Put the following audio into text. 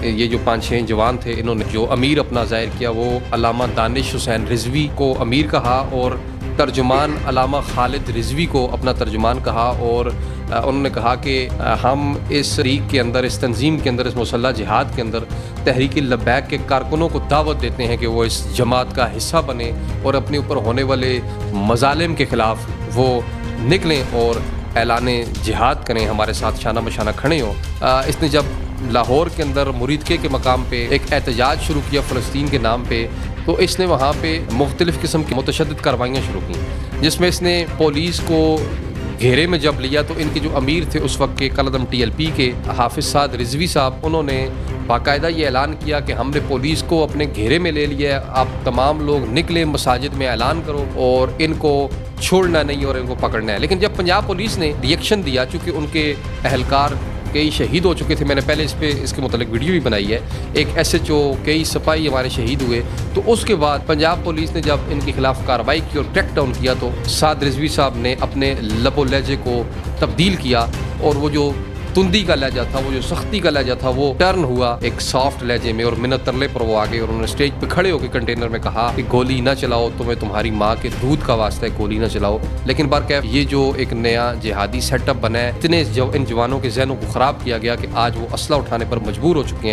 یہ جو 5-6 جوان تھے، انہوں نے جو امیر اپنا ظاہر کیا وہ علامہ دانش حسین رضوی کو امیر کہا اور ترجمان علامہ خالد رضوی کو اپنا ترجمان کہا، اور انہوں نے کہا کہ ہم اس تحریک کے اندر، اس تنظیم کے اندر، اس مسلح جہاد کے اندر تحریک لبیک کے کارکنوں کو دعوت دیتے ہیں کہ وہ اس جماعت کا حصہ بنیں اور اپنے اوپر ہونے والے مظالم کے خلاف وہ نکلیں اور اعلان جہاد کریں، ہمارے ساتھ شانہ بشانہ کھڑے ہوں۔ اس نے جب لاہور کے اندر مریدکے کے مقام پہ ایک احتجاج شروع کیا فلسطین کے نام پہ، تو اس نے وہاں پہ مختلف قسم کی متشدد کارروائیاں شروع کیں، جس میں اس نے پولیس کو گھیرے میں جب لیا تو ان کے جو امیر تھے اس وقت کے کالعدم TLP کے حافظ سعد رضوی صاحب، انہوں نے باقاعدہ یہ اعلان کیا کہ ہم نے پولیس کو اپنے گھیرے میں لے لیا ہے، آپ تمام لوگ نکلیں، مساجد میں اعلان کرو اور ان کو چھوڑنا نہیں اور ان کو پکڑنا ہے۔ لیکن جب پنجاب پولیس نے ری ایکشن دیا، چونکہ ان کے اہلکار کئی شہید ہو چکے تھے، میں نے پہلے اس کے متعلق ویڈیو بھی بنائی ہے، ایک SHO، کئی سپاہی ہمارے شہید ہوئے، تو اس کے بعد پنجاب پولیس نے جب ان کے خلاف کارروائی کی اور ٹریک ڈاؤن کیا تو سعد رضوی صاحب نے اپنے لب و لہجے کو تبدیل کیا اور وہ جو تندی کا لہجہ تھا، وہ جو سختی کا لہجہ تھا، وہ ٹرن ہوا ایک سافٹ لہجے میں، اور منت ترلے پر وہ آگے اور انہوں نے اسٹیج پہ کھڑے ہو کے کنٹینر میں کہا کہ گولی نہ چلاؤ، تمہیں تمہاری ماں کے دودھ کا واسطہ ہے، گولی نہ چلاؤ۔ لیکن برکیف یہ جو ایک نیا جہادی سیٹ اپ بنا ہے، اتنے ان جوانوں کے ذہنوں کو خراب کیا گیا کہ آج وہ اسلحہ اٹھانے پر مجبور ہو چکے ہیں۔